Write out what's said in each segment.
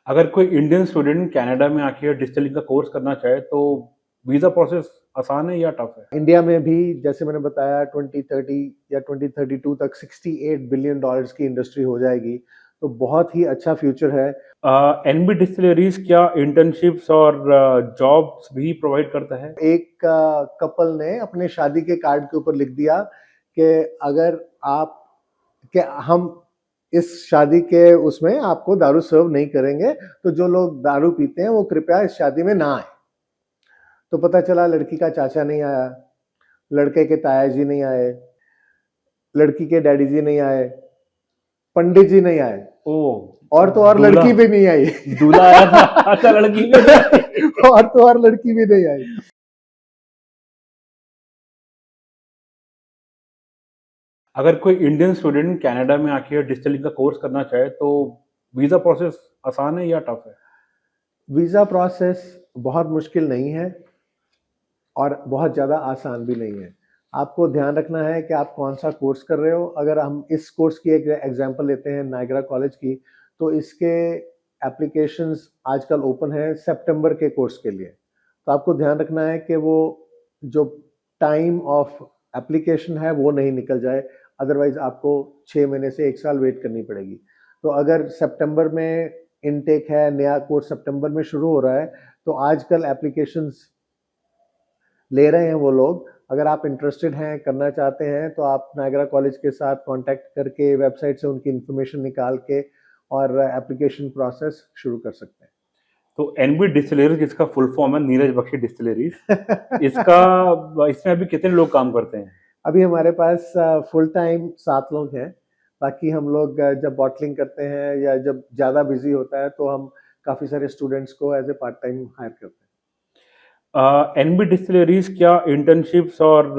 अगर कोई Indian student Canada में आके डिस्टिलिंग का कोर्स करना चाहे तो वीज़ा प्रोसेस आसान है या टफ है? इंडिया में भी जैसे मैंने बताया 2030 या 2032 तक $68 बिलियन की इंडस्ट्री हो जाएगी, तो बहुत ही अच्छा फ्यूचर है। एनबी डिस्टिलरीज क्या इंटर्नशिप्स और जॉब्स भी प्रोवाइड करता है? एक कपल ने अपने शादी के कार्ड के ऊपर लिख दिया कि अगर आप कि हम इस शादी के उसमें आपको दारू सर्व नहीं करेंगे, तो जो लोग दारू पीते हैं वो कृपया इस शादी में ना आए। तो पता चला लड़की का चाचा नहीं आया, लड़के के ताया जी नहीं आए, लड़की के डैडी जी नहीं आए, पंडित जी नहीं आए, ओह, और तो और दूल्हा लड़की भी नहीं आई। दूल्हा आया था। अच्छा, लड़की भी नहीं आई। और तो और लड़की भी नहीं आई। अगर कोई इंडियन स्टूडेंट कनाडा में आके डिस्टिलिंग का कोर्स करना चाहे तो वीज़ा प्रोसेस आसान है या टफ है? वीजा प्रोसेस बहुत मुश्किल नहीं है और बहुत ज़्यादा आसान भी नहीं है। आपको ध्यान रखना है कि आप कौन सा कोर्स कर रहे हो। अगर हम इस कोर्स की एक एग्जांपल लेते हैं नायग्रा कॉलेज की, तो इसके एप्लीकेशंस आजकल ओपन है सितंबर के कोर्स के लिए। तो आपको ध्यान रखना है कि वो जो टाइम ऑफ एप्लीकेशन है वो नहीं निकल जाए, अदरवाइज आपको 6 महीने से 1 साल वेट करनी पड़ेगी। तो अगर सितंबर में इनटेक है, नया कोर्स सितंबर में शुरू हो रहा है, तो आजकल एप्लीकेशंस ले रहे हैं वो लोग। अगर आप इंटरेस्टेड हैं, करना चाहते हैं, तो आप नायग्रा कॉलेज के साथ कांटेक्ट करके वेबसाइट से उनकी इन्फॉर्मेशन निकाल के और एप्लीकेशन प्रोसेस शुरू कर सकते हैं। तो एनबी डिस्टिलरीज, जिसका फुल फॉर्म है नीरज बख्शी डिस्टिलरीज, इसका इसमें अभी कितने लोग काम करते हैं? अभी हमारे पास फुल टाइम 7 लोग हैं। बाकी हम लोग जब बॉटलिंग करते हैं या जब ज़्यादा बिजी होता है, तो हम काफ़ी सारे स्टूडेंट्स को as a part time hire करते हैं। एनबी डिस्टिलरीज क्या इंटर्नशिप्स और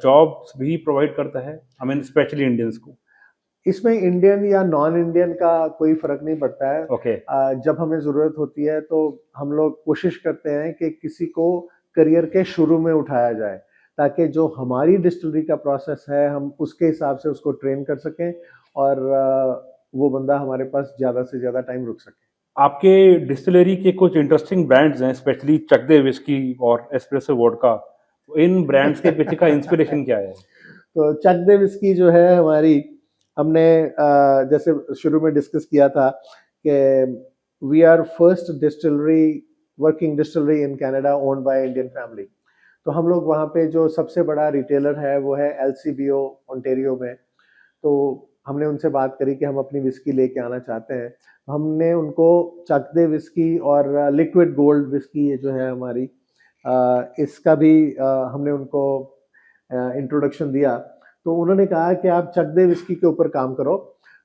जॉब्स भी प्रोवाइड करता है, आई मीन स्पेशली इंडियंस को? इसमें इंडियन या नॉन इंडियन का कोई फर्क नहीं पड़ता है। ओके। जब हमें ज़रूरत होती है तो हम लोग कोशिश करते हैं कि किसी को करियर के शुरू में उठाया जाए, ताकि जो हमारी डिस्टिलरी का प्रोसेस है हम उसके हिसाब से उसको ट्रेन कर सकें और वो बंदा हमारे पास ज़्यादा से ज़्यादा टाइम रुक सके। आपके डिस्टिलरी के कुछ इंटरेस्टिंग ब्रांड्स हैं, स्पेशली चक दे विस्की और एस्प्रेसो वोडका। इन ब्रांड्स के पीछे का इंस्पिरेशन क्या है? तो चक दे विस्की जो है हमारी, हमने जैसे शुरू में डिस्कस किया था कि we are first distillery, working distillery in Canada owned by Indian family. तो हम लोग वहाँ पे जो सबसे बड़ा रिटेलर है वो है एलसीबीओ ओंटारियो में। तो हमने उनसे बात करी कि हम अपनी विस्की लेके आना चाहते हैं। हमने उनको चक दे विस्की और लिक्विड गोल्ड विस्की ये जो है हमारी, इसका भी हमने उनको इंट्रोडक्शन दिया। तो उन्होंने कहा कि आप चक दे विस्की के ऊपर काम करो।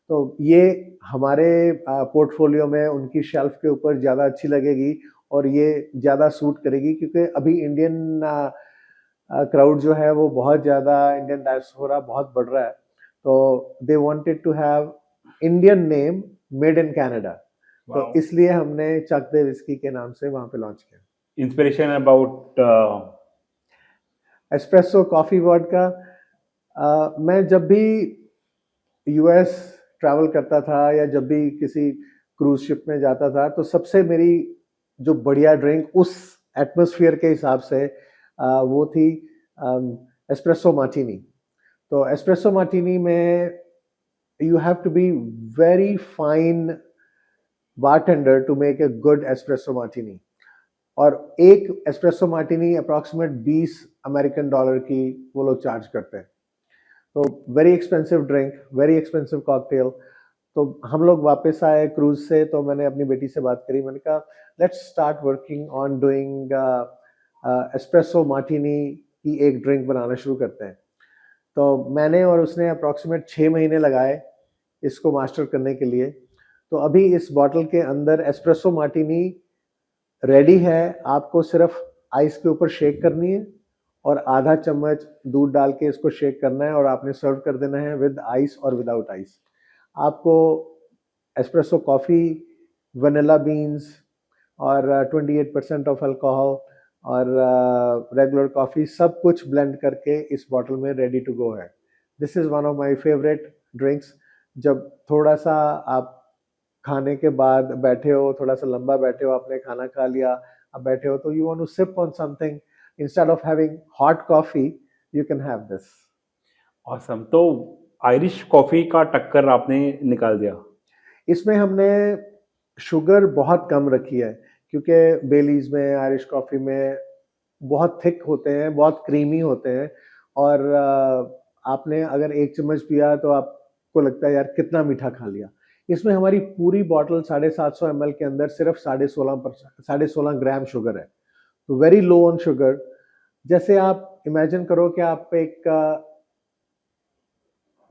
तो ये हमारे पोर्टफोलियो में उनकी शेल्फ के ऊपर ज़्यादा अच्छी लगेगी और ये ज़्यादा सूट करेगी, क्योंकि अभी इंडियन क्राउड जो है वो बहुत ज़्यादा, इंडियन डायस्पोरा बहुत बढ़ रहा है। तो they wanted to have Indian name made in Canada. तो इसलिए हमने चक दे विस्की के नाम से वहाँ पे लॉन्च किया। Inspiration about espresso coffee vodka, मैं जब भी यूएस ट्रैवल करता था या जब भी किसी क्रूज शिप में जाता था, तो सबसे मेरी जो बढ़िया ड्रिंक उस एटमॉस्फेयर के हिसाब से वो थी एस्प्रेसो मार्टिनी। तो एस्प्रेसो मार्टिनी में you have to be very fine bartender to make a good espresso martini. और एक एस्प्रेसो मार्टिनी अप्रॉक्सीमेट $20 की वो लोग चार्ज करते हैं। तो very expensive drink, very expensive cocktail. तो हम लोग वापस आए क्रूज से, तो मैंने अपनी बेटी से बात करी, मैंने कहा let's start working on doing espresso Martini की एक ड्रिंक बनाना शुरू करते हैं। तो मैंने और उसने अप्रॉक्सीमेट 6 महीने लगाए इसको मास्टर करने के लिए। तो अभी इस बॉटल के अंदर एस्प्रेसो मार्टिनी रेडी है। आपको सिर्फ आइस के ऊपर शेक करनी है और आधा चम्मच दूध डाल के इसको शेक करना है और आपने सर्व कर देना है विद आइस और विदाउट आइस। आपको एस्प्रेसो कॉफ़ी, वनीला बीन्स और 28% ऑफ अल्कोहल और रेगुलर कॉफ़ी सब कुछ ब्लेंड करके इस बॉटल में रेडी टू गो है। This is one of my favourite drinks. जब थोड़ा सा आप खाने के बाद बैठे हो, थोड़ा सा लंबा बैठे हो, आपने खाना खा लिया, अब बैठे हो, तो you want to sip on something, instead of having hot coffee you can have this. Awesome. तो आयरिश कॉफी का टक्कर आपने निकाल दिया। इसमें हमने शुगर बहुत कम रखी है, क्योंकि बेलीज में, आयरिश कॉफी में बहुत थिक होते हैं, बहुत क्रीमी होते हैं, और आपने अगर एक चम्मच पिया तो आपको लगता है यार कितना मीठा खा लिया। इसमें हमारी पूरी बॉटल 750 ml के अंदर सिर्फ 16.5 ग्राम शुगर है, तो वेरी लो ऑन शुगर। जैसे आप इमेजिन करो कि आप एक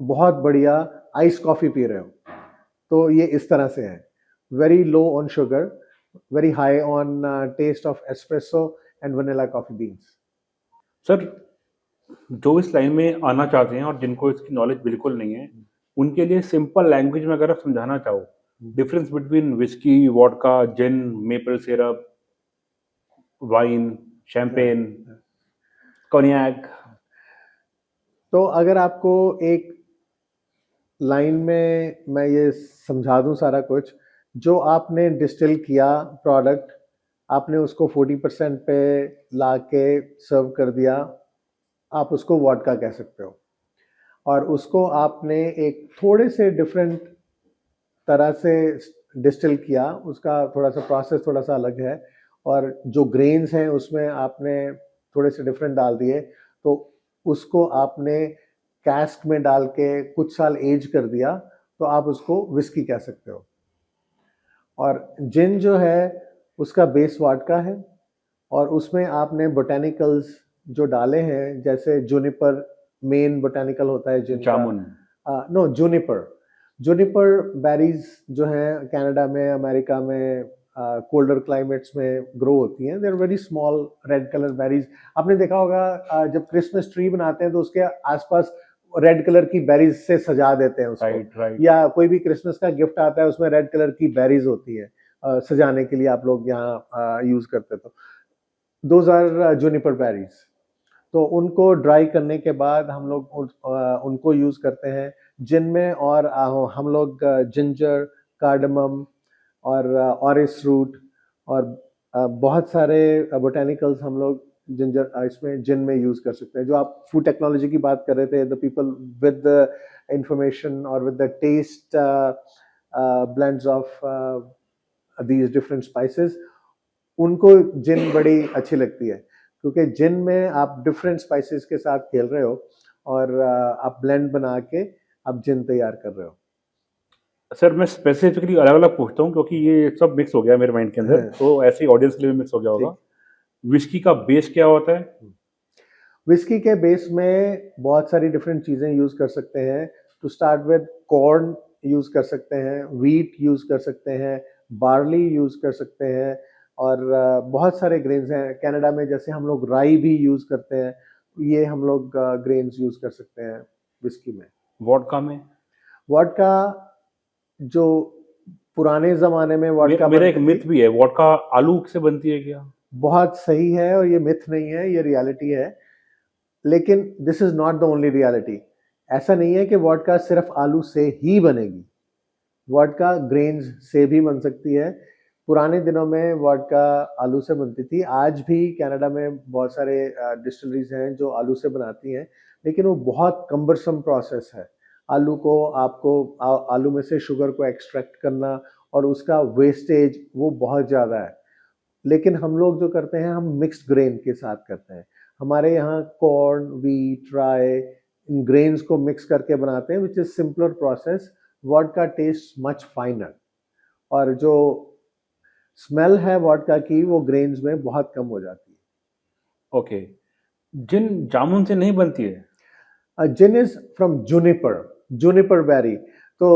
बहुत बढ़िया आइस कॉफी पी रहे हो, तो ये इस तरह से है, very low on sugar, very high on taste of espresso and vanilla coffee beans. Sir, जो इस लाइन में आना चाहते हैं और जिनको इसकी नॉलेज बिल्कुल नहीं है, उनके लिए सिंपल लैंग्वेज में अगर आप समझाना चाहो, डिफरेंस बिटवीन विस्की, वोडका, जिन, मेपल सिरप, वाइन, शैंपेन, कॉन्याक। तो अगर आपको एक लाइन में मैं ये समझा दूं सारा कुछ, जो आपने डिस्टिल किया प्रोडक्ट, आपने उसको 40% पे ला के सर्व कर दिया, आप उसको वोडका कह सकते हो। और उसको आपने एक थोड़े से डिफरेंट तरह से डिस्टिल किया, उसका थोड़ा सा प्रोसेस थोड़ा सा अलग है, और जो ग्रेन्स हैं उसमें आपने थोड़े से डिफरेंट डाल दिए, तो उसको आपने कैस्क में डाल के कुछ साल एज कर दिया, तो आप उसको विस्की कह सकते हो। और जिन जो है उसका बेस वोडका है, और उसमें आपने बोटेनिकल्स जो डाले हैं, जैसे जूनिपर मेन बोटेनिकल होता है जिनका, जामुन। नो जूनिपर, जूनिपर बेरीज जो हैं कनाडा में, अमेरिका में, कोल्डर क्लाइमेट्स में ग्रो होती हैं, they are very small red colour berries. आपने देखा होगा जब क्रिसमस ट्री बनाते हैं तो उसके आसपास रेड कलर की बेरीज से सजा देते हैं उसको, राइट राइट। या कोई भी क्रिसमस का गिफ्ट आता है उसमें रेड कलर की बेरीज होती है, सजाने के लिए आप लोग यहाँ यूज करते, तो दोज आर जूनिपर बेरीज। तो उनको ड्राई करने के बाद हम लोग उनको यूज करते हैं जिनमें, और हम लोग जिंजर, कार्डमम और ऑरिस रूट और बहुत सारे बोटेनिकल्स हम लोग जिंजर इसमें जिन में यूज कर सकते हैं। जो आप फूड टेक्नोलॉजी की बात कर रहे थे, the people with the information और with the taste blends of these different spices, उनको जिन बड़ी अच्छी लगती है, क्योंकि जिन में आप डिफरेंट स्पाइसेस के साथ खेल रहे हो, और आप ब्लेंड बना के आप जिन तैयार कर रहे हो। सर, मैं स्पेसिफिकली अलग अलग पूछता हूँ क्योंकि ये सब मिक्स हो गया मेरे माइंड के अंदर, हाँ। तो ऐसे ऑडियंस के लिए भी मिक्स हो गया होगा। ठीक। विस्की का बेस क्या होता है? विस्की के बेस में बहुत सारी डिफरेंट चीजें यूज कर सकते हैं। To start with, corn use कर सकते हैं, व्हीट यूज कर सकते हैं, बार्ली यूज कर सकते हैं, और बहुत सारे ग्रेन्स हैं। कनाडा में जैसे हम लोग राई भी यूज करते हैं, ये हम लोग ग्रेन्स यूज कर सकते हैं विस्की में। वोडका में? वोडका, जो पुराने जमाने में वोडका मेरा एक बनती मिथ थी, भी है, वोडका आलू से बनती है क्या? बहुत सही है, और ये मिथ नहीं है, ये रियलिटी है। लेकिन this is not the only reality. ऐसा नहीं है कि वोडका सिर्फ आलू से ही बनेगी, वोडका ग्रेन्स से भी बन सकती है। पुराने दिनों में वोडका आलू से बनती थी, आज भी कनाडा में बहुत सारे डिस्टिलरीज हैं जो आलू से बनाती हैं, लेकिन वो बहुत कम्बरसम प्रोसेस है। आलू को आपको आलू में से शुगर को एक्सट्रैक्ट करना, और उसका वेस्टेज वो बहुत ज़्यादा है। लेकिन हम लोग जो करते हैं, हम मिक्स्ड ग्रेन के साथ करते हैं। हमारे यहाँ कॉर्न, व्हीट, राई, इन ग्रेन्स को मिक्स करके बनाते हैं, which is simpler process. Vodka taste much finer, और जो स्मेल है वोडका की, वो ग्रेन्स में बहुत कम हो जाती है। ओके। जिन जामुन से नहीं बनती है? Gin is from juniper, juniper berry. तो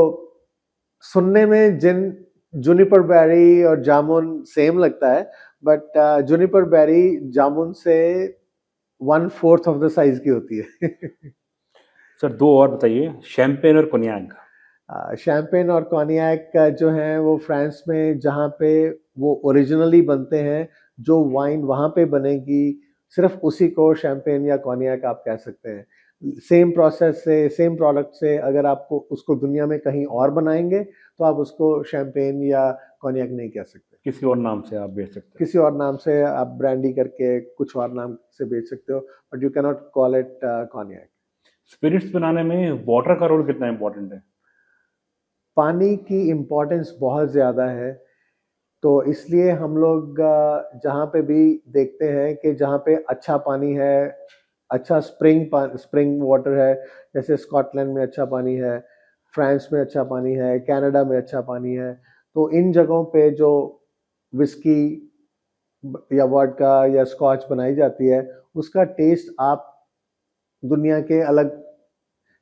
सुनने में जिन, जूनिपर बेरी और जामुन सेम लगता है, बट जूनिपर बेरी जामुन से 1/4 ऑफ द साइज की होती है। सर, दो और बताइए, शैंपेन और कोनियाक। शैंपेन और कॉन्याक जो हैं वो फ्रांस में, जहाँ पे वो ओरिजिनली बनते हैं, जो वाइन वहाँ पे बनेगी, सिर्फ उसी को शैंपेन या कॉन्याक आप कह सकते हैं। सेम प्रोसेस से, सेम प्रोडक्ट से अगर आपको उसको दुनिया में कहीं और बनाएंगे, तो आप उसको शैंपेन या कॉन्याक नहीं कह सकते। किसी और नाम से आप बेच सकते हैं। किसी और नाम से आप ब्रांडी करके कुछ और नाम से बेच सकते हो, but you can not call it cognac. Spirits बनाने में वाटर का रोल कितना इंपॉर्टेंट है? पानी की इम्पोर्टेंस बहुत ज़्यादा है, तो इसलिए हम लोग जहाँ पे भी देखते हैं कि जहाँ पे अच्छा पानी है, अच्छा स्प्रिंग वाटर है, जैसे स्कॉटलैंड में अच्छा पानी है, फ्रांस में अच्छा पानी है, कनाडा में अच्छा पानी है, तो इन जगहों पे जो विस्की या वोडका या स्कॉच बनाई जाती है, उसका टेस्ट आप दुनिया के अलग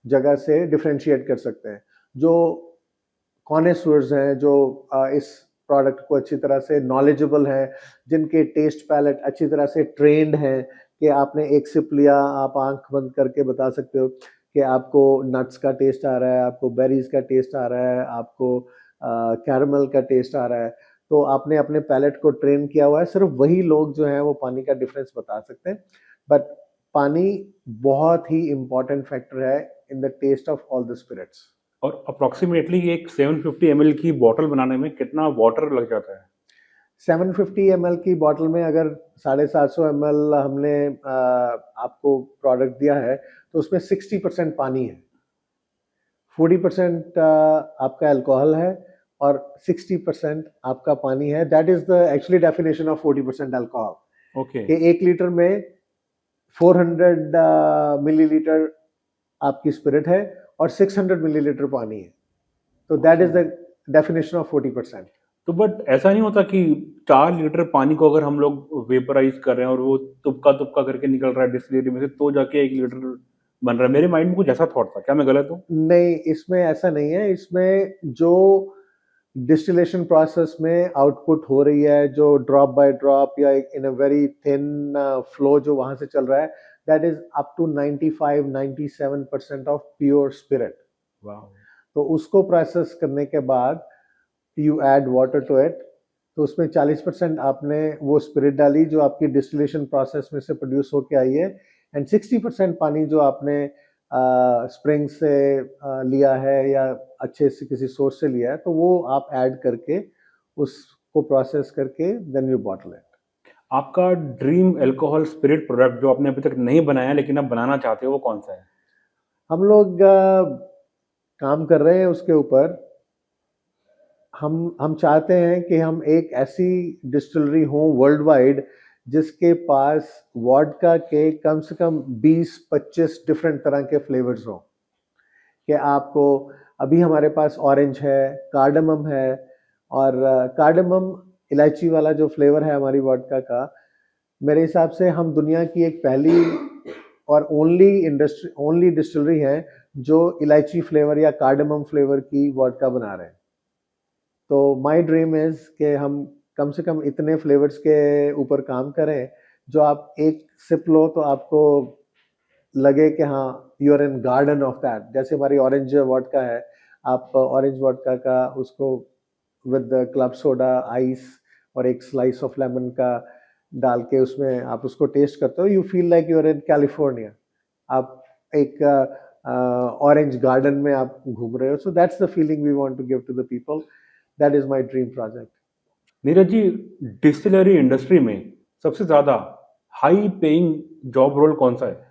जगह से डिफरेंशिएट कर सकते हैं। जो कॉनेसर्स हैं, जो इस प्रोडक्ट को अच्छी तरह से नॉलेजेबल हैं, जिनके टेस्ट पैलेट अच्छी तरह से ट्रेंड हैं, कि आपने एक सिप लिया, आप आंख बंद करके बता सकते हो कि आपको नट्स का टेस्ट आ रहा है, आपको बेरीज का टेस्ट आ रहा है, आपको कैरमल का टेस्ट आ रहा है। तो आपने अपने पैलेट को ट्रेन किया हुआ है, सिर्फ वही लोग जो हैं वो पानी का डिफरेंस बता सकते हैं। बट पानी बहुत ही इंपॉर्टेंट फैक्टर है in the taste of all the spirits. और अप्रोक्सीमेटली एक 750 ml की बॉटल बनाने में कितना वाटर लग जाता है? 750 ml की बॉटल में अगर 750 ml हमने आपको प्रोडक्ट दिया है, तो उसमें 60% पानी है, 40% आपका अल्कोहल है और 60% आपका पानी है। That is the actually definition of 40% alcohol. Okay. कि 1 लीटर में 400 मिलीलीटर आपकी स्पिरिट है और 600 मिलीलीटर पानी है, तो that is the definition of 40%। तो बट ऐसा नहीं होता कि 4 लीटर पानी को अगर हम लोग वेपराइज कर रहे हैं और वो तुपका तुपका करके निकल रहा है डिस्टिलरी में से, तो जाके 1 लीटर बन रहा है? मेरे माइंड में कुछ ऐसा थॉट था, क्या मैं गलत हूँ? नहीं, इसमें ऐसा नहीं है। इसमें जो डिस्टिलेशन प्रोसेस में आउटपुट हो रही है, जो ड्रॉप बाय ड्रॉप या in a very thin flow जो वहां से चल रहा है, that is up to 95-97% of pure spirit. वाह। तो उसको प्रोसेस करने के बाद you add water to it, तो उसमें 40% आपने वो स्पिरिट डाली जो आपकी डिस्टिलेशन प्रोसेस में से प्रोड्यूस होके आई है, एंड 60% पानी जो आपने स्प्रिंग से लिया है या अच्छे से किसी सोर्स से लिया है, तो वो आप ऐड करके उसको प्रोसेस करके देन यू बॉटल इट। आपका ड्रीम अल्कोहल स्पिरिट प्रोडक्ट जो आपने अभी तक नहीं बनाया लेकिन आप बनाना चाहते हो, वो कौन सा है? हम लोग काम कर रहे हैं उसके ऊपर। हम चाहते हैं कि हम एक ऐसी डिस्टिलरी हों वर्ल्ड वाइड जिसके पास वोडका के कम से कम 20-25 डिफरेंट तरह के फ्लेवर्स हों। कि आपको अभी हमारे पास ऑरेंज है, कार्डमम है, और कार्डमम इलायची वाला जो फ्लेवर है हमारी वोडका का, मेरे हिसाब से हम दुनिया की एक पहली और ओनली डिस्टिलरी है जो इलायची फ्लेवर या कार्डमम फ्लेवर की वोडका बना रहे हैं। तो माय ड्रीम इज कि हम कम से कम इतने फ्लेवर्स के ऊपर काम करें जो आप एक सिप लो तो आपको लगे कि हाँ you are in garden of that. जैसे हमारी ऑरेंज वोडका है, आप ऑरेंज वोडका का उसको विद क्लब सोडा, आइस और एक स्लाइस ऑफ लेमन का डाल के उसमें आप उसको टेस्ट करते हो, you feel like you are in California. आप एक ऑरेंज गार्डन में आप घूम रहे हो। So that's the feeling we want to give to the people. That is my dream project. Neeraj ji, distillery industry में सबसे ज्यादा हाई पेइंग जॉब रोल कौन सा है?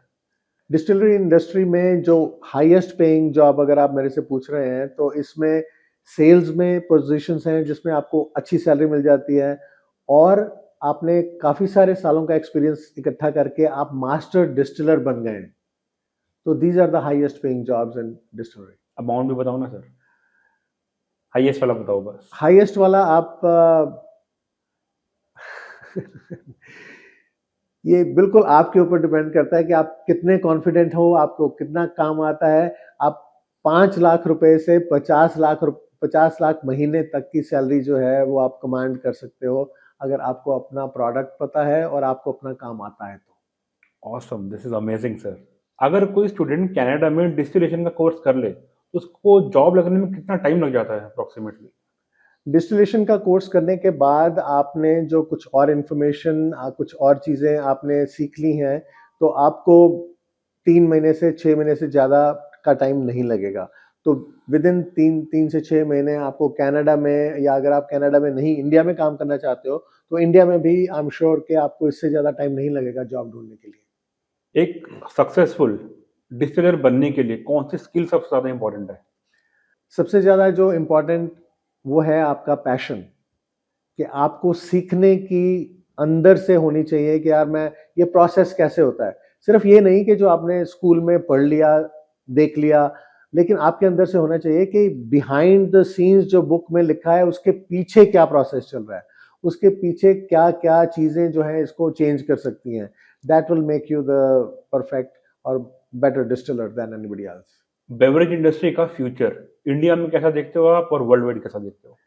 डिस्टिलरी इंडस्ट्री में जो हाईएस्ट पेइंग जॉब अगर आप मेरे से पूछ रहे हैं, तो इसमें सेल्स में पोजीशंस हैं जिसमें आपको अच्छी सैलरी मिल जाती है, और आपने काफ़ी सारे सालों का एक्सपीरियंस इकट्ठा करके आप मास्टर डिस्टिलर बन गए हैं। तो these are the highest paying jobs in distillery. Amount भी बताओ ना सर, हाईएस्ट वाला बताओ बस। हाईएस्ट वाला आप ये बिल्कुल आपके ऊपर डिपेंड करता है कि आप कितने कॉन्फिडेंट हो, आपको कितना काम आता है। आप 5 लाख रुपए से 50 लाख महीने तक की सैलरी जो है वो आप कमांड कर सकते हो, अगर आपको अपना प्रोडक्ट पता है और आपको अपना काम आता है तो। Awesome, this is amazing sir. अगर कोई स्टूडेंट कनाडा में डिस्टिलेशन का कोर्स कर ले, तो उसको जॉब लगने में कितना टाइम लग जाता है अप्रोक्सीमेटली? डिस्टिलेशन का कोर्स करने के बाद आपने जो कुछ और इन्फॉर्मेशन, कुछ और चीज़ें आपने सीख ली हैं, तो आपको 3 महीने से 6 महीने से ज़्यादा का टाइम नहीं लगेगा। तो विद इन 3 से 6 महीने आपको कनाडा में, या अगर आप कनाडा में नहीं इंडिया में काम करना चाहते हो तो इंडिया में भी आई एम श्योर कि आपको इससे ज़्यादा टाइम नहीं लगेगा जॉब ढूंढने के लिए। एक सक्सेसफुल डिस्टिलर बनने के लिए कौन सी स्किल सबसे ज़्यादा इंपॉर्टेंट है? सबसे ज़्यादा जो इम्पोर्टेंट वो है आपका पैशन, कि आपको सीखने की अंदर से होनी चाहिए कि यार मैं ये प्रोसेस कैसे होता है। सिर्फ ये नहीं कि जो आपने स्कूल में पढ़ लिया, देख लिया, लेकिन आपके अंदर से होना चाहिए कि बिहाइंड द सीन्स जो बुक में लिखा है उसके पीछे क्या प्रोसेस चल रहा है, उसके पीछे क्या-क्या चीज़ें जो हैं इसको चेंज कर सकती हैं। That will make you the perfect और better distiller than anybody else. Beverage industry का फ्यूचर इंडिया में कैसा देखते हो आप और वर्ल्ड वाइड कैसा देखते हो?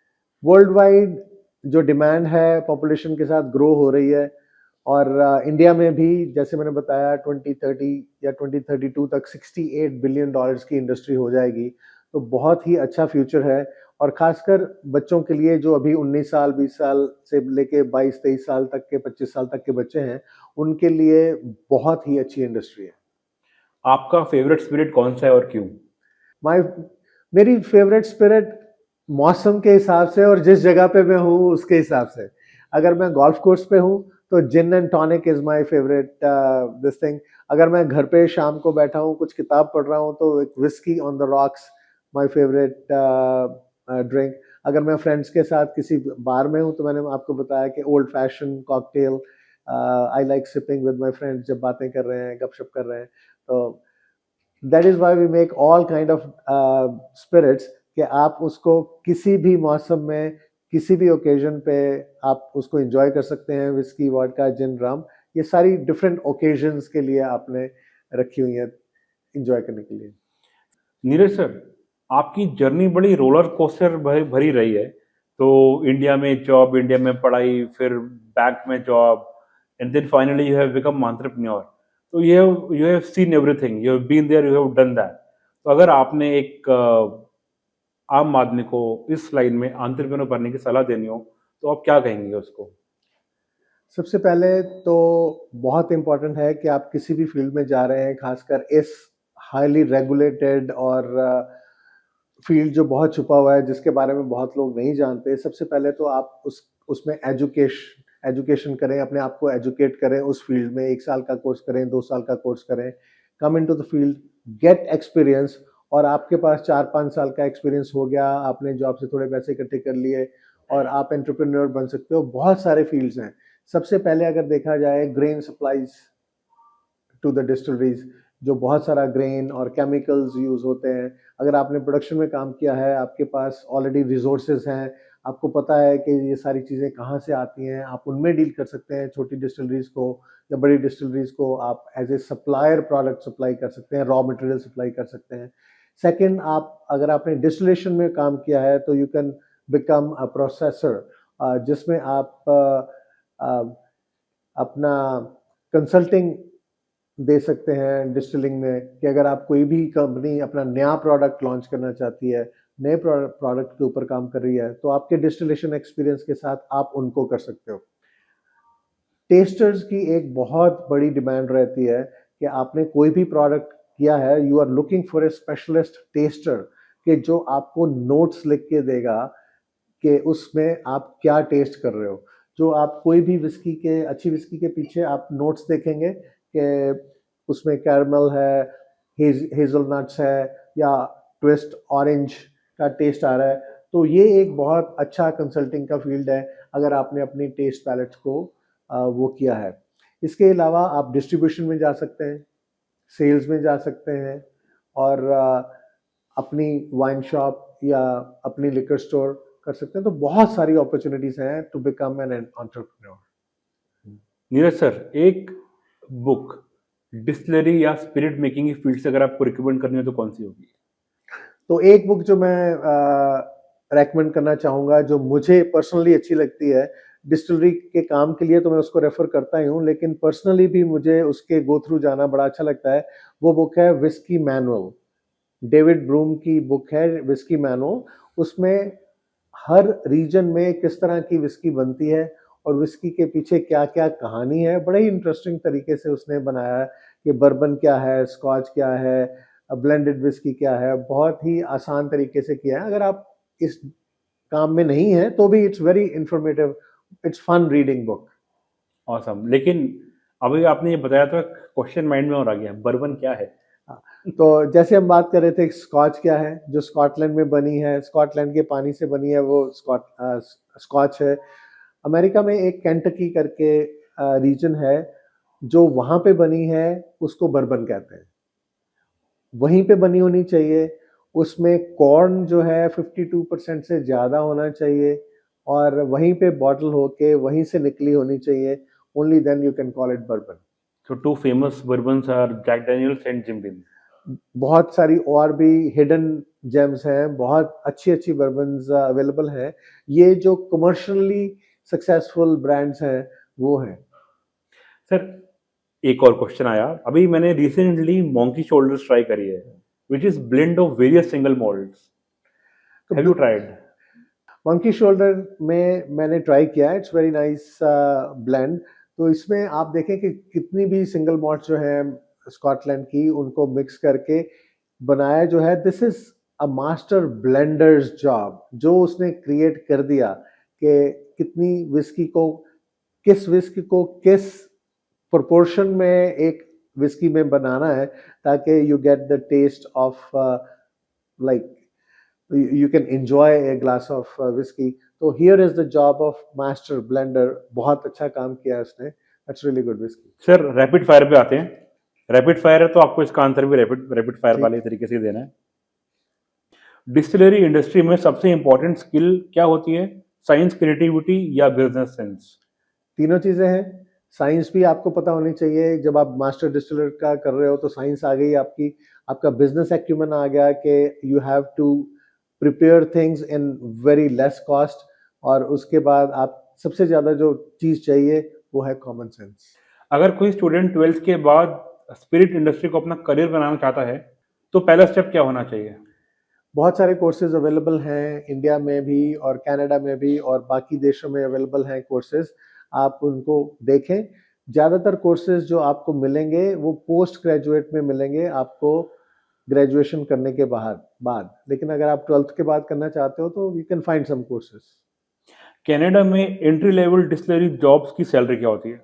वर्ल्ड वाइड जो डिमांड है पॉपुलेशन के साथ ग्रो हो रही है, और इंडिया में भी जैसे मैंने बताया 2030 या 2032 तक $68 बिलियन की इंडस्ट्री हो जाएगी। तो बहुत ही अच्छा फ्यूचर है, और खासकर बच्चों के लिए जो अभी 19 साल 20 साल से लेके 22-23 साल तक के 25 साल तक के बच्चे हैं, उनके लिए बहुत ही अच्छी इंडस्ट्री है। आपका फेवरेट स्पिरिट कौन सा है और क्यों? माय मेरी फेवरेट स्पिरिट मौसम के हिसाब से और जिस जगह पे मैं हूँ उसके हिसाब से। अगर मैं गोल्फ कोर्स पे हूँ तो gin and tonic is my favourite this thing. अगर मैं घर पे शाम को बैठा हूँ कुछ किताब पढ़ रहा हूँ तो एक whisky on the rocks my favourite drink. अगर मैं फ्रेंड्स के साथ किसी बार में हूँ तो मैंने आपको बताया कि old fashion cocktail I like sipping with my friends, जब बातें कर रहे हैं गपशप कर रहे हैं। तो that is why we make all kind of spirits, कि आप उसको किसी भी मौसम में किसी भी ओकेजन पे आप उसको एंजॉय कर सकते हैं। विस्की, वोडका, जिन, रम, ये सारी डिफरेंट ओकेजन्स के लिए आपने रखी हुई है एंजॉय करने के लिए। नीरज सर, आपकी जर्नी बड़ी रोलर कोस्टर भरी रही है। तो इंडिया में जॉब, इंडिया में पढ़ाई, फिर बैंक में job, and then finally you have become entrepreneur. तो you have seen everything, you have been there, you have done that. तो अगर आपने एक आम आदमी को इस लाइन में एंटरप्रेन्योर बनने की सलाह देनी हो तो आप क्या कहेंगे उसको? सबसे पहले तो बहुत इम्पोर्टेंट है कि आप किसी भी फील्ड में जा रहे हैं, खासकर इस हाईली रेगुलेटेड और फील्ड जो बहुत छुपा हुआ है, जिसके बारे में बहुत लोग नहीं जानते। सबसे पहले तो आप उसमें एजुकेशन करें, अपने आप को एजुकेट करें उस फील्ड में। 1 साल का कोर्स करें, 2 साल का कोर्स करें, come into the field, gate experience. और आपके पास 4-5 साल का एक्सपीरियंस हो गया, आपने जॉब से थोड़े पैसे इकट्ठे कर लिए और आप एंटरप्रेन्योर बन सकते हो। बहुत सारे फील्ड्स हैं। सबसे पहले अगर देखा जाए grain supplies to the distilleries, जो बहुत सारा ग्रेन और केमिकल्स यूज होते हैं। अगर आपने प्रोडक्शन में काम किया है, आपके पास ऑलरेडी रिसोर्सेज हैं, आपको पता है कि ये सारी चीज़ें कहाँ से आती हैं, आप उनमें डील कर सकते हैं। छोटी डिस्टिलरीज को या बड़ी डिस्टिलरीज को आप as a supplier product supply कर सकते हैं, रॉ मटेरियल सप्लाई कर सकते हैं। सेकंड, आप अगर आपने डिस्टिलेशन में काम किया है तो you can become a processor, जिसमें आप अपना कंसल्टिंग दे सकते हैं डिस्टिलिंग में। कि अगर आप कोई भी कंपनी अपना नया प्रोडक्ट लॉन्च करना चाहती है, नए प्रोडक्ट के ऊपर काम कर रही है, तो आपके डिस्टिलेशन एक्सपीरियंस के साथ आप उनको कर सकते हो। टेस्टर्स की एक बहुत बड़ी डिमांड रहती है कि आपने कोई भी प्रोडक्ट किया है, you are looking for a specialist taster, कि जो आपको नोट्स लिख के देगा कि उसमें आप क्या टेस्ट कर रहे हो। जो आप कोई भी विस्की के, अच्छी विस्की के पीछे आप नोट्स देखेंगे कि उसमें कैरमल है, हेज़लनट्स है, या ट्विस्ट ऑरेंज का टेस्ट आ रहा है। तो ये एक बहुत अच्छा कंसल्टिंग का फील्ड है अगर आपने अपनी टेस्ट पैलेट्स को वो किया है। इसके अलावा आप डिस्ट्रीब्यूशन में जा सकते हैं, सेल्स में जा सकते हैं, और अपनी वाइन शॉप या अपनी लिकर स्टोर कर सकते हैं। तो बहुत सारी अपॉर्चुनिटीज हैं to become an entrepreneur. Neeraj sir, एक बुक डिस्टिलरी या स्पिरिट मेकिंग की फील्ड से अगर आपको रिकमेंड करनी हो तो कौन सी होगी? तो एक बुक जो मैं रेकमेंड करना चाहूँगा, जो मुझे पर्सनली अच्छी लगती है, डिस्टिलरी के काम के लिए तो मैं उसको रेफर करता ही हूँ, लेकिन पर्सनली भी मुझे उसके गो थ्रू जाना बड़ा अच्छा लगता है। वो बुक है विस्की मैनुअल। डेविड ब्रूम की बुक है विस्की मैनुअल। उसमें हर रीजन में किस तरह की विस्की बनती है और विस्की के पीछे क्या-क्या कहानी है, बड़े ही इंटरेस्टिंग तरीके से उसने बनाया है कि बर्बन क्या है, स्कॉच क्या है, ब्लेंडेड विस्की क्या है, बहुत ही आसान तरीके से किया है। अगर आप इस काम में नहीं है तो भी it's very informative, it's fun reading book. Awesome. लेकिन अभी आपने ये बताया तो क्वेश्चन माइंड में और आ गया, बर्बन क्या है? तो जैसे हम बात कर रहे थे स्कॉच क्या है, जो स्कॉटलैंड में बनी है, स्कॉटलैंड के पानी से बनी है, वो स्कॉच है। अमेरिका में एक केंटकी करके रीजन है, जो वहाँ पे बनी है, उसको बर्बन कहते हैं। वहीं पे बनी होनी चाहिए, उसमें कॉर्न जो है 52% से ज़्यादा होना चाहिए, और वहीं पे बॉटल होके वहीं से निकली होनी चाहिए। Only then you can call it bourbon. So two famous bourbons are Jack Daniels and Jim Beam. बहुत सारी और भी हिडन जेम्स हैं, बहुत अच्छी अच्छी बर्बन्स अवेलेबल हैं। ये जो कमर्शियली सक्सेसफुल ब्रांड्स हैं वो हैं। सर, एक और क्वेश्चन आया, अभी मैंने रिसेंटली मॉन्की शोल्डर्स ट्राई करी है, which is blend of various single malts. Have you tried? Monkey shoulder में मैंने ट्राई किया है, इट्स वेरी नाइस ब्लेंड। तो इसमें आप देखें कि कितनी भी सिंगल मॉल्ट जो है स्कॉटलैंड की, उनको मिक्स करके बनाया जो है, this is a master blenders job, जो उसने क्रिएट कर दिया कि कितनी विस्की को, किस विस्की को किस प्रोपोर्शन में एक विस्की में बनाना है, ताकि you get the taste of like you can enjoy a glass of whiskey. So here is the job of master blender. बहुत अच्छा काम किया है उसने, that's really good whiskey. Sir, rapid fire पे आते हैं। रैपिड फायर है तो आपको इसका आंसर भी रैपिड फायर ठीक। वाले तरीके से देना है। डिस्टिलरी इंडस्ट्री में सबसे इंपॉर्टेंट स्किल क्या होती है? साइंस, क्रिएटिविटी या बिजनेस सेंस? तीनों चीजें हैं। साइंस भी आपको पता होनी चाहिए, जब आप मास्टर डिस्टिलर का कर रहे हो तो साइंस आ गई आपकी, आपका बिजनेस एक्यूमेन आ गया कि you have to prepare things in very less cost, और उसके बाद आप सबसे ज्यादा जो चीज चाहिए वो है कॉमन सेंस। अगर कोई स्टूडेंट 12th के बाद स्पिरिट इंडस्ट्री को अपना करियर बनाना चाहता है तो पहला स्टेप क्या होना चाहिए? बहुत सारे कोर्सेज अवेलेबल हैं, इंडिया में भी और कनाडा में भी और बाकी देशों में अवेलेबल हैं कोर्सेज, आप उनको देखें। ज़्यादातर कोर्सेज जो आपको मिलेंगे वो पोस्ट ग्रेजुएट में मिलेंगे आपको, ग्रेजुएशन करने के बाद। लेकिन अगर आप 12th के बाद करना चाहते हो तो you can find some courses. Canada में एंट्री लेवल डिस्टिलरी जॉब्स की सैलरी क्या होती है?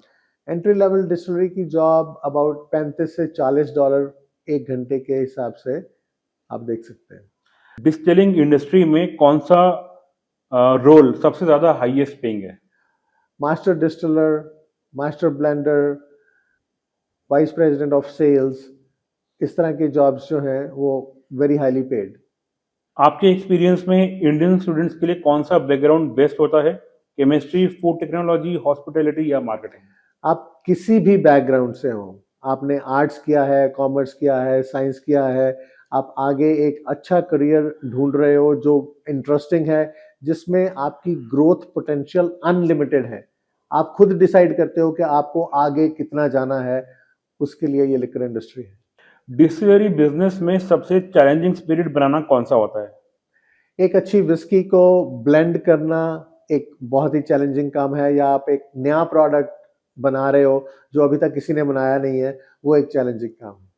एंट्री लेवल डिस्टिलरी की जॉब अबाउट $35 से $40 एक घंटे के हिसाब से आप देख सकते हैं। डिस्टिलिंग इंडस्ट्री में कौन सा रोल सबसे ज्यादा हाईएस्ट पेइंग है? Master distiller, master blender, vice president of sales, इस तरह के जॉब्स जो हैं वो वेरी हाईली पेड। आपके एक्सपीरियंस में इंडियन स्टूडेंट्स के लिए कौन सा बैकग्राउंड बेस्ट होता है? केमिस्ट्री, फूड टेक्नोलॉजी, हॉस्पिटैलिटी या मार्केटिंग? आप किसी भी बैकग्राउंड से हो, आपने आर्ट्स किया है, कॉमर्स किया है, साइंस किया है, आप आगे एक अच्छा करियर ढूंढ रहे हो जो इंटरेस्टिंग है, जिसमें आपकी ग्रोथ पोटेंशियल अनलिमिटेड है, आप खुद डिसाइड करते हो कि आपको आगे कितना जाना है, उसके लिए ये लिकर इंडस्ट्री है। डिस्टिलरी बिजनेस में सबसे चैलेंजिंग स्पिरिट बनाना कौन सा होता है? एक अच्छी विस्की को ब्लेंड करना एक बहुत ही चैलेंजिंग काम है, या आप एक नया प्रोडक्ट बना रहे हो जो अभी तक किसी ने बनाया नहीं है, वो एक चैलेंजिंग काम है।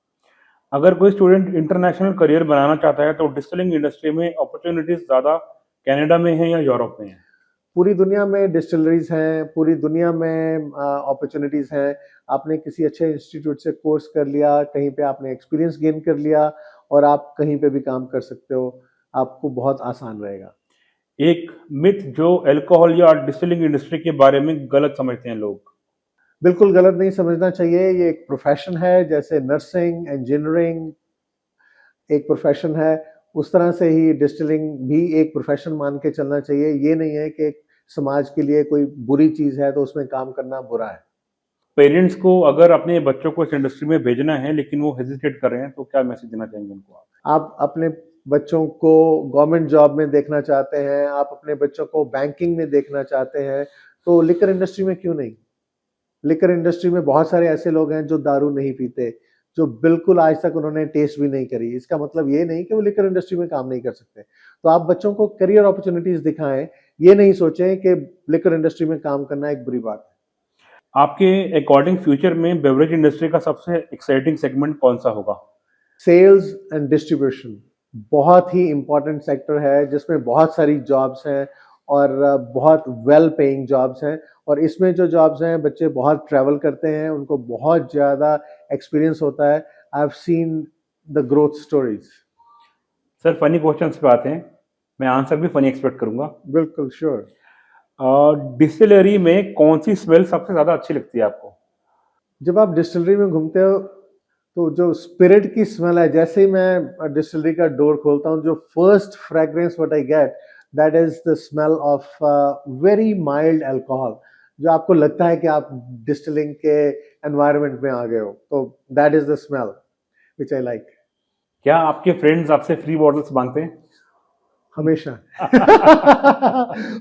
अगर कोई स्टूडेंट इंटरनेशनल करियर बनाना चाहता है तो डिस्टिलिंग इंडस्ट्री में अपॉर्चुनिटीज ज़्यादा कनाडा में है या यूरोप में है? पूरी दुनिया में डिस्टिलरीज हैं, पूरी दुनिया में अपॉर्चुनिटीज़ हैं। आपने किसी अच्छे इंस्टीट्यूट से कोर्स कर लिया, कहीं पे आपने एक्सपीरियंस गेन कर लिया और आप कहीं पे भी काम कर सकते हो, आपको बहुत आसान रहेगा। एक मिथ जो अल्कोहल या डिस्टिलिंग इंडस्ट्री के बारे में गलत समझते हैं लोग। बिल्कुल गलत नहीं समझना चाहिए, ये एक प्रोफेशन है, जैसे नर्सिंग, इंजीनियरिंग एक प्रोफेशन है, उस तरह से ही डिस्टिलिंग भी एक प्रोफेशन मान के चलना चाहिए। ये नहीं है कि समाज के लिए कोई बुरी चीज़ है तो उसमें काम करना बुरा है। पेरेंट्स को अगर अपने बच्चों को इस इंडस्ट्री में भेजना है लेकिन वो हेजिटेट कर रहे हैं तो क्या मैसेज देना चाहेंगे उनको आप? आप अपने बच्चों को गवर्नमेंट जॉब में देखना चाहते हैं, आप अपने बच्चों को बैंकिंग में देखना चाहते हैं, तो लिकर इंडस्ट्री में क्यों नहीं? लिकर इंडस्ट्री में बहुत सारे ऐसे लोग हैं जो दारू नहीं पीते, जो बिल्कुल आज तक उन्होंने टेस्ट भी नहीं करी। इसका मतलब ये नहीं कि वो लिकर इंडस्ट्री में काम नहीं कर सकते। तो आप बच्चों को करियर अपॉर्चुनिटीज दिखाएं, ये नहीं सोचें कि लिकर इंडस्ट्री में काम करना एक बुरी बात है। आपके अकॉर्डिंग फ्यूचर में बेवरेज इंडस्ट्री का सबसे एक्साइटिंग सेगमेंट कौन सा होगा? सेल्स एंड डिस्ट्रीब्यूशन बहुत ही इम्पोर्टेंट सेक्टर है, जिसमें बहुत सारी जॉब्स हैं और बहुत वेल पेइंग जॉब्स हैं। और इसमें जो जॉब्स हैं, बच्चे बहुत ट्रैवल करते हैं, उनको बहुत ज़्यादा एक्सपीरियंस होता है। I have seen the growth stories. Sir funny questions पे आते हैं, मैं आंसर भी फनी एक्सपेक्ट करूंगा। बिल्कुल श्योर। डिस्टिलरी में कौन सी स्मेल सबसे ज़्यादा अच्छी लगती है आपको? जब आप डिस्टिलरी में घूमते हो तो जो स्पिरिट की स्मेल है, जैसे ही मैं डिस्टिलरी का डोर खोलता हूँ, जो first fragrance what I get, that is the smell of very mild alcohol, जो आपको लगता है कि आप डिस्टिलिंग के एनवायरनमेंट में आ गए हो। तो that is the smell which I like. क्या आपके फ्रेंड्स आपसे फ्री बॉटल्स मांगते हैं? हमेशा।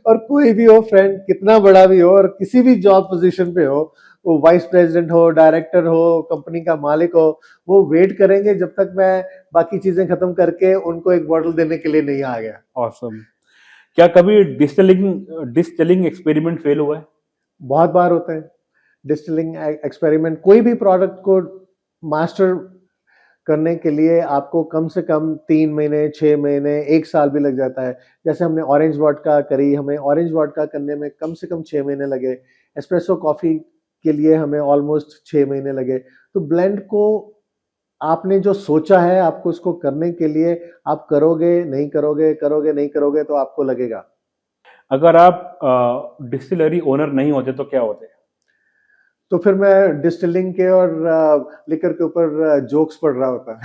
और कोई भी हो फ्रेंड, कितना बड़ा भी हो और किसी भी जॉब पोजीशन पे हो, वो वाइस प्रेसिडेंट हो, डायरेक्टर हो, कंपनी का मालिक हो, वो वेट करेंगे जब तक मैं बाकी चीजें खत्म करके उनको एक बॉटल देने के लिए नहीं आ गया। ऑसम। क्या कभी डिस्टिलिंग डिस्टिलिंग एक्सपेरिमेंट फेल हुआ है? बहुत बार होते हैं डिस्टिलिंग एक्सपेरिमेंट। कोई भी प्रोडक्ट को मास्टर करने के लिए आपको कम से कम 3 महीने, 6 महीने, 1 साल भी लग जाता है। जैसे हमने ऑरेंज वोडका करी, हमें ऑरेंज वोडका करने में कम से कम 6 महीने लगे। एस्प्रेसो कॉफी के लिए हमें ऑलमोस्ट 6 महीने लगे। तो ब्लेंड को आपने जो सोचा है, आपको उसको करने के लिए आप करोगे नहीं करोगे, करोगे नहीं करोगे, तो आपको लगेगा। अगर आप डिस्टिलरी ओनर नहीं होते तो क्या होते? तो फिर मैं डिस्टिलिंग के और लिकर के ऊपर जोक्स पढ़ रहा होता।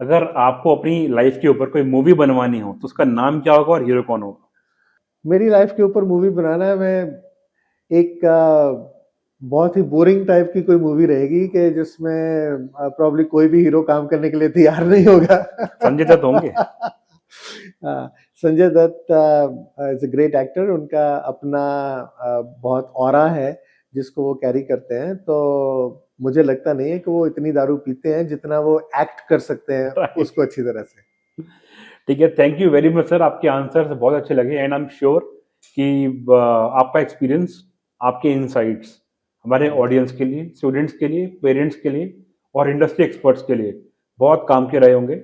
अगर आपको अपनी लाइफ के ऊपर कोई मूवी बनवानी हो तो उसका नाम क्या होगा और हीरो कौन होगा? मेरी लाइफ के ऊपर मूवी बनाना है, मैं एक बहुत ही बोरिंग टाइप की कोई मूवी रहेगी कि जिसमें प्रॉब्ली कोई भी हीरो काम करने के लिए तैयार नहीं होगा। संजय दत्त होंगे? Sanjay Dutt is a great actor. उनका अपना बहुत ऑरा है जिसको वो कैरी करते हैं। तो मुझे लगता नहीं है कि वो इतनी दारू पीते हैं जितना वो एक्ट कर सकते हैं उसको अच्छी तरह से। ठीक है, thank you very much sir, आपके आंसर बहुत अच्छे लगे एंड आई एम श्योर कि आपका एक्सपीरियंस, आपके इनसाइट्स हमारे ऑडियंस के लिए, स्टूडेंट्स के लिए, पेरेंट्स के लिए और इंडस्ट्री एक्सपर्ट्स के लिए बहुत काम के रहे होंगे।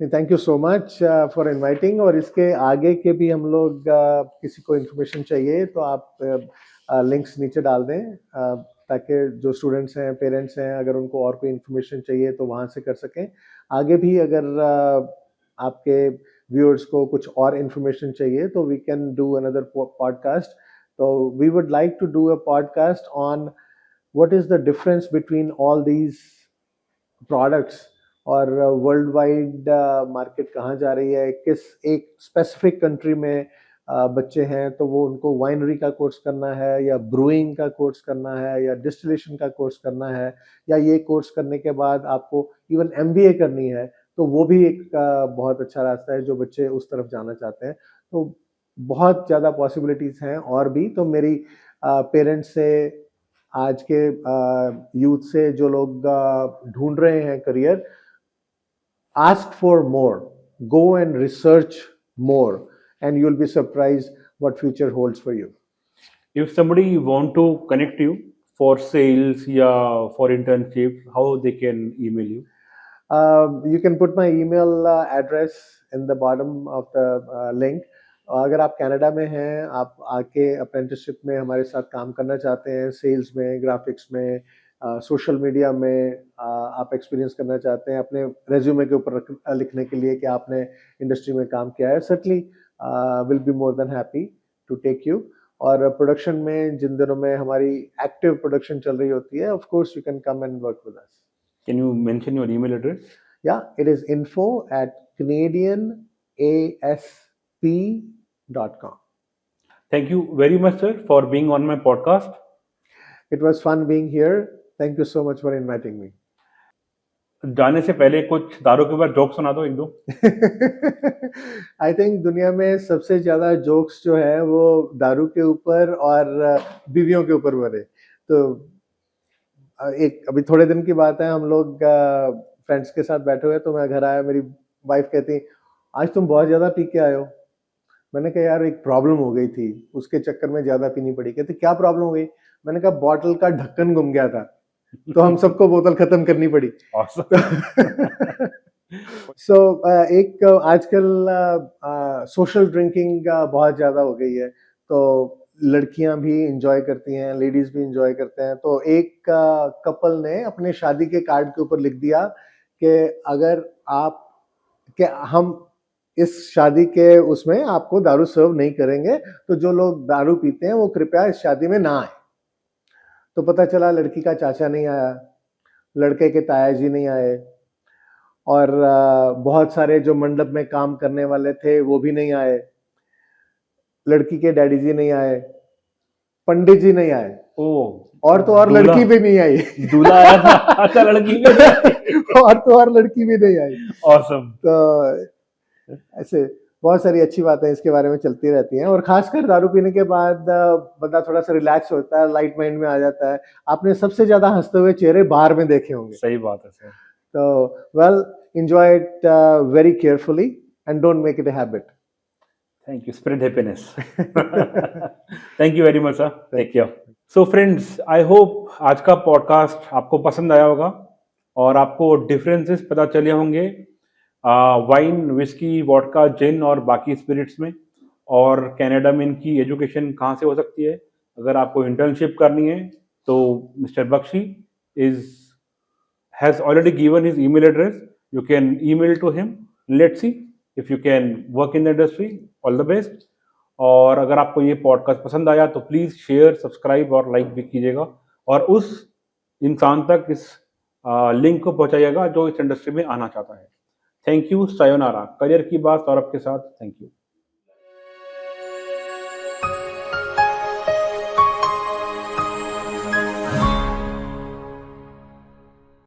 Thank you so much for inviting. और इसके आगे के भी हम लोग किसी को इन्फॉर्मेशन चाहिए तो आप लिंक्स नीचे डाल दें, ताकि जो स्टूडेंट्स हैं, पेरेंट्स हैं, अगर उनको और कोई इन्फॉर्मेशन चाहिए तो वहाँ से कर सकें। आगे भी अगर आपके व्यूअर्स को कुछ और इन्फॉर्मेशन चाहिए तो we can do another podcast. तो we would like to do a podcast on what is the difference between all these products, और वर्ल्ड वाइड मार्केट कहाँ जा रही है, किस एक स्पेसिफिक कंट्री में बच्चे हैं तो वो उनको वाइनरी का कोर्स करना है या ब्रूइंग का कोर्स करना है या डिस्टिलेशन का कोर्स करना है, या ये कोर्स करने के बाद आपको इवन एमबीए करनी है, तो वो भी एक बहुत अच्छा रास्ता है जो बच्चे उस तरफ जाना चाहते हैं। तो बहुत ज़्यादा पॉसिबिलिटीज हैं और भी। तो मेरी पेरेंट्स से, आज के यूथ से जो लोग ढूंढ रहे हैं career, ask for more, go and research more, and you'll be surprised what future holds for you. If somebody want to connect you for sales या for internship, how they can email you? You can put my email address in the bottom of the link. अगर आप Canada में हैं, आप आके apprenticeship में हमारे साथ काम करना चाहते हैं, सेल्स में, ग्राफिक्स में, सोशल मीडिया में आप एक्सपीरियंस करना चाहते हैं अपने रेज्यूमे के ऊपर लिखने के लिए कि आपने इंडस्ट्री में काम किया है, certainly will be more than happy to take you. और प्रोडक्शन में जिन दिनों में हमारी एक्टिव प्रोडक्शन चल रही होती है, of course you can come and work with us. Can you mention your email address? Yeah, it is info@canadianasp.com. Thank you very much sir for being on my podcast. It was fun being here. Thank you so much for inviting me. जाने से पहले कुछ दारू के ऊपर joke सुना दो एक दो। आई थिंक दुनिया में सबसे ज्यादा जोक्स जो है वो दारू के ऊपर और बीवियों के ऊपर बने। तो एक अभी थोड़े दिन की बात है, हम लोग फ्रेंड्स के साथ बैठे हुए, तो मैं घर आया, मेरी वाइफ कहती आज तुम बहुत ज्यादा पी के आए हो। मैंने कहा यार एक प्रॉब्लम हो गई थी, उसके चक्कर में ज्यादा पीनी पड़ी। कहते क्या प्रॉब्लम हो गई? मैंने कहा बॉटल का ढक्कन गुम गया था। तो हम सबको बोतल खत्म करनी पड़ी। Awesome. सो एक आजकल सोशल ड्रिंकिंग बहुत ज्यादा हो गई है, तो लड़कियां भी इंजॉय करती हैं, लेडीज भी इंजॉय करते हैं। तो एक कपल ने अपने शादी के कार्ड के ऊपर लिख दिया कि अगर आप कि हम इस शादी के उसमें आपको दारू सर्व नहीं करेंगे, तो जो लोग दारू पीते हैं वो कृपया इस शादी में ना आए। तो पता चला लड़की का चाचा नहीं आया, लड़के के ताया जी नहीं आए, और बहुत सारे जो मंडप में काम करने वाले थे वो भी नहीं आए, लड़की के डैडी जी नहीं आए, पंडित जी नहीं आए, ओह, और तो और दूल्हा लड़की भी नहीं आई। दूल्हा आया था, अच्छा लड़की भी नहीं आई। और तो और लड़की भी नहीं आई। Awesome. तो ऐसे बहुत सारी अच्छी बातें इसके बारे में चलती रहती हैं, और खासकर दारू पीने के बाद बंदा थोड़ा सा रिलैक्स होता है, लाइट माइंड में आ जाता है। आपने सबसे ज्यादा हंसते हुए चेहरे बाहर में देखे होंगे। सही बात है सर। तो well, enjoy it very carefully and don't make it a habit. Thank you. Spread happiness. Thank you very much, sir. Take care. So friends, I hope आज का पॉडकास्ट आपको पसंद आया होगा और आपको डिफरेंसेस पता चले होंगे वाइन, विस्की, वोडका, जिन और बाकी स्पिरिट्स में, और कनाडा में इनकी एजुकेशन कहाँ से हो सकती है। अगर आपको इंटर्नशिप करनी है तो mister Bakshi has already given his email address. You can email to him. Let's see if you can work in the industry. All the best. और अगर आपको ये पॉडकास्ट पसंद आया तो प्लीज़ शेयर, सब्सक्राइब और लाइक भी कीजिएगा, और उस इंसान तक इस लिंक को पहुंचाइएगा जो इस इंडस्ट्री में आना चाहता है। Thank you. सायोनारा। करियर की बात सौरभ के साथ। Thank you.